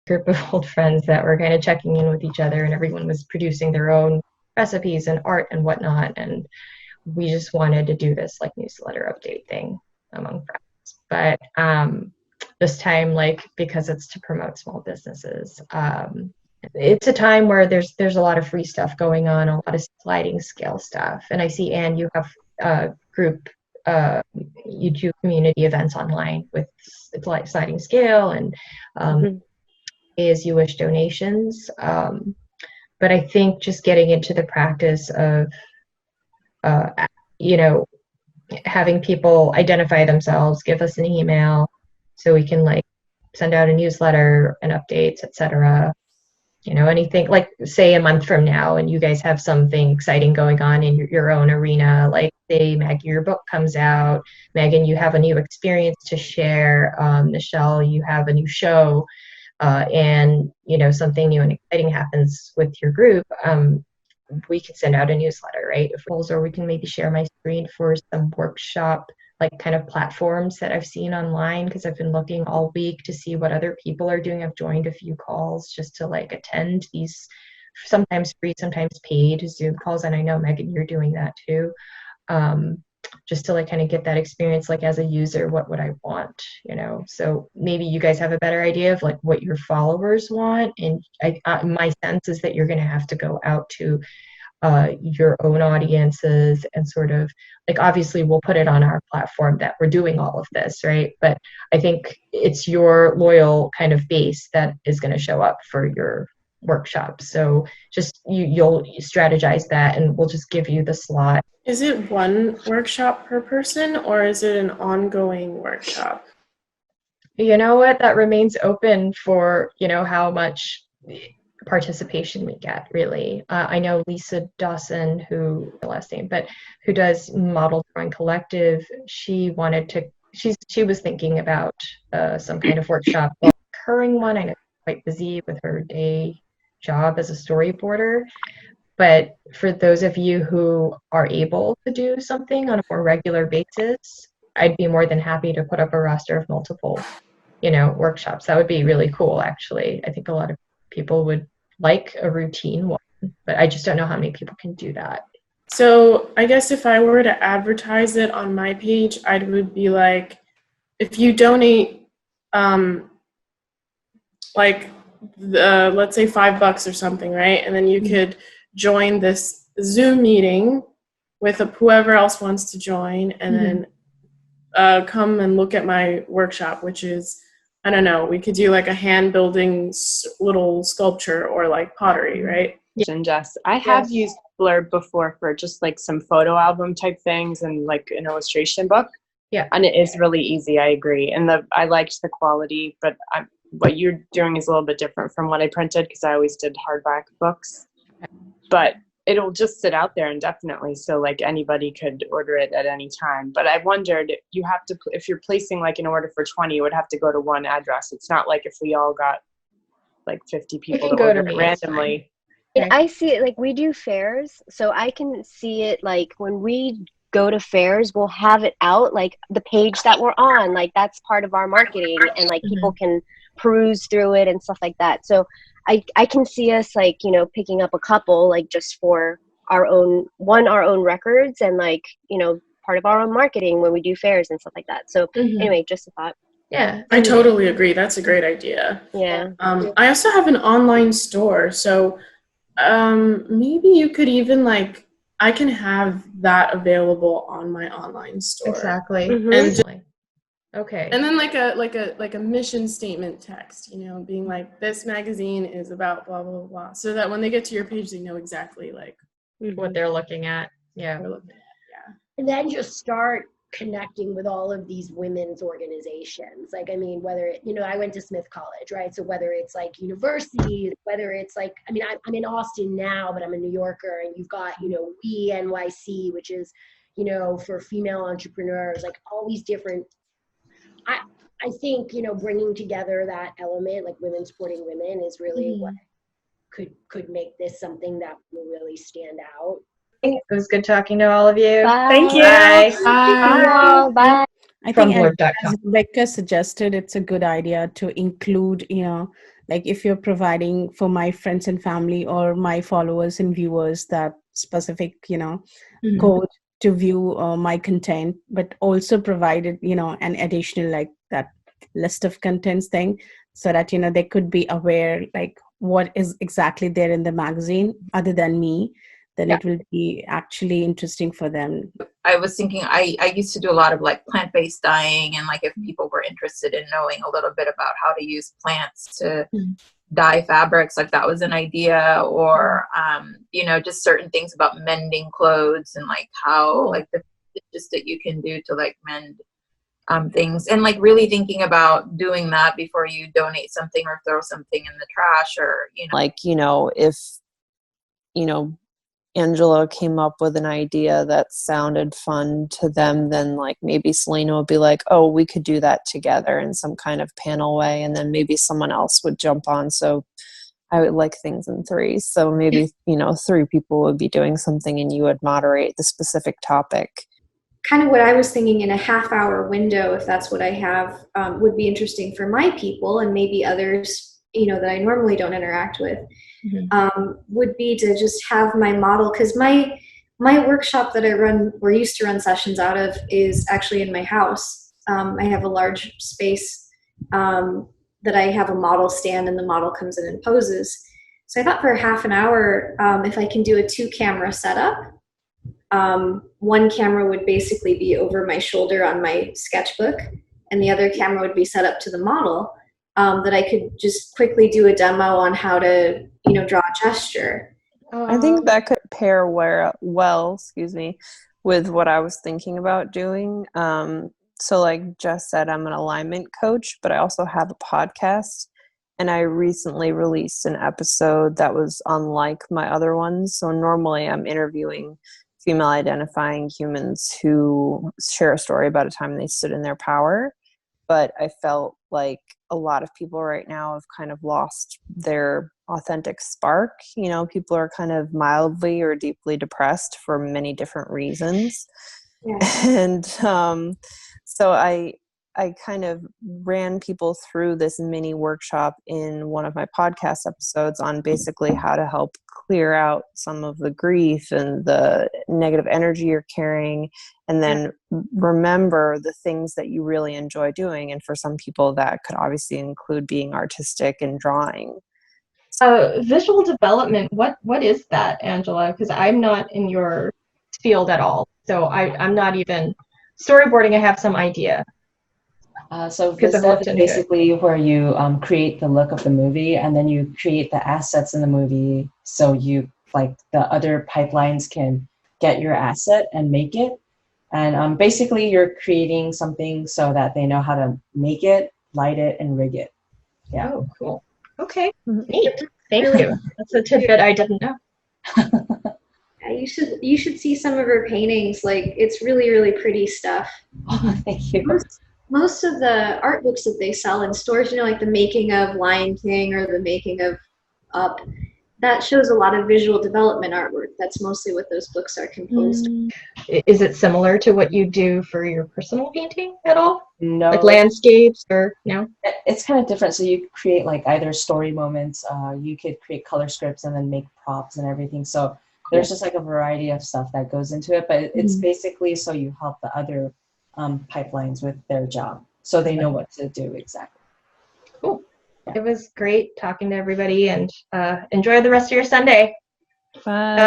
group of old friends that were kind of checking in with each other, and everyone was producing their own recipes and art and whatnot. And we just wanted to do this like newsletter update thing among friends. But this time, like, because it's to promote small businesses, it's a time where there's a lot of free stuff going on, a lot of sliding scale stuff. And I see, Anne, you have group you do community events online with sliding scale and pay as you wish donations. But I think just getting into the practice of having people identify themselves, give us an email so we can like send out a newsletter and updates, etc. Anything like, say, a month from now and you guys have something exciting going on in your own arena, like say, Maggie, your book comes out, Megan, you have a new experience to share, Michelle, you have a new show, and something new and exciting happens with your group, we can send out a newsletter, right? Or we can maybe share my screen for some workshop like kind of platforms that I've seen online, because I've been looking all week to see what other people are doing. I've joined a few calls just to like attend these sometimes free, sometimes paid Zoom calls. And I know, Megan, you're doing that too. Just to like kind of get that experience, like as a user, what would I want, So maybe you guys have a better idea of like what your followers want. And my sense is that you're going to have to go out to your own audiences and sort of like, obviously we'll put it on our platform that we're doing all of this, right? But I think it's your loyal kind of base that is going to show up for your workshop. So just you'll strategize that, and we'll just give you the slot. Is it one workshop per person, or is it an ongoing workshop? You know what? That remains open for, how much participation we get, really. I know Lisa Dawson, who does Model Drawing Collective, she was thinking about some kind of workshop, recurring one. I know she's quite busy with her day job as a storyboarder, but for those of you who are able to do something on a more regular basis, I'd be more than happy to put up a roster of multiple workshops. That would be really cool, actually. I think a lot of people would like a routine one, but I just don't know how many people can do that. So I guess if I were to advertise it on my page, I would be like, if you donate let's say $5 or something, right? And then you could join this Zoom meeting with whoever else wants to join, and then come and look at my workshop, which is, I don't know, we could do like a hand building little sculpture or like pottery, right? And Jess, I have used Blurb before for just like some photo album type things and like an illustration book. Yeah. And it is really easy. I agree. And I liked the quality, but what you're doing is a little bit different from what I printed, because I always did hardback books. But it'll just sit out there indefinitely, so like anybody could order it at any time. But I wondered, you have to, if you're placing like an order for 20, you would have to go to one address. It's not like if we all got like 50 people to order it randomly. And I see it like we do fairs, so I can see it like when we go to fairs, we'll have it out like the page that we're on, like that's part of our marketing, and like people can peruse through it and stuff like that. So I can see us like, picking up a couple like just for our own records, and like, part of our own marketing when we do fairs and stuff like that. So anyway, just a thought. Yeah, I totally agree. That's a great idea. Yeah. I also have an online store, so maybe you could even like, I can have that available on my online store. Exactly. And okay. And then like a mission statement text, being like, this magazine is about blah blah blah, so that when they get to your page, they know exactly like what they're looking at. Yeah. And then just start connecting with all of these women's organizations. Like, I mean, whether I went to Smith College, right? So whether it's like universities, whether it's like, I mean, I'm in Austin now, but I'm a New Yorker, and you've got, We NYC, which is, for female entrepreneurs, like all these different, I think, bringing together that element, like women supporting women, is really what could make this something that will really stand out. It was good talking to all of you. Bye. Thank you. Bye. Bye. I think, as Rebecca suggested, it's a good idea to include, like if you're providing for my friends and family or my followers and viewers that specific, code to view my content, but also provided, an additional like that list of contents thing, so that, they could be aware like what is exactly there in the magazine other than me, then it will be actually interesting for them. I was thinking, I used to do a lot of like plant-based dyeing, and like if people were interested in knowing a little bit about how to use plants to dye fabrics, like that was an idea, or just certain things about mending clothes and like how like the just that you can do to like mend things, and like really thinking about doing that before you donate something or throw something in the trash, or like if Angela came up with an idea that sounded fun to them, then like maybe Selena would be like, oh, we could do that together in some kind of panel way, and then maybe someone else would jump on. So I would like things in threes, so maybe 3 people would be doing something and you would moderate the specific topic. Kind of what I was thinking, in a half-hour window, if that's what I have, would be interesting for my people and maybe others that I normally don't interact with, would be to just have my model, because my workshop that I run, or used to run sessions out of, is actually in my house. I have a large space that I have a model stand, and the model comes in and poses. So I thought for half an hour, if I can do a 2-camera setup, one camera would basically be over my shoulder on my sketchbook, and the other camera would be set up to the model, that I could just quickly do a demo on how to, draw a gesture. I think that could pair well, with what I was thinking about doing. So like Jess said, I'm an alignment coach, but I also have a podcast, and I recently released an episode that was unlike my other ones. So normally I'm interviewing female identifying humans who share a story about a time they stood in their power. But I felt like a lot of people right now have kind of lost their authentic spark. People are kind of mildly or deeply depressed for many different reasons. Yeah. And so I kind of ran people through this mini workshop in one of my podcast episodes on basically how to help clear out some of the grief and the negative energy you're carrying, and then remember the things that you really enjoy doing. And for some people that could obviously include being artistic and drawing. Visual development, what is that, Angela? Because I'm not in your field at all. So I'm not even storyboarding. I have some idea. So this is basically where you create the look of the movie, and then you create the assets in the movie, so you like the other pipelines can get your asset and make it. And basically you're creating something so that they know how to make it, light it, and rig it. Yeah. Oh, cool. Okay. Neat. Thank you. That's a tidbit I didn't know. Yeah, you should see some of her paintings. Like, it's really, really pretty stuff. Oh, thank you. Most of the art books that they sell in stores, like the making of Lion King or the making of Up, that shows a lot of visual development artwork. That's mostly what those books are composed of. Is it similar to what you do for your personal painting at all? No. Like landscapes or no? It's kind of different. So you create like either story moments, you could create color scripts and then make props and everything. So there's just like a variety of stuff that goes into it, but it's basically so you help the other pipelines with their job, so they know what to do exactly. Cool. Yeah. It was great talking to everybody, and enjoy the rest of your Sunday. Bye.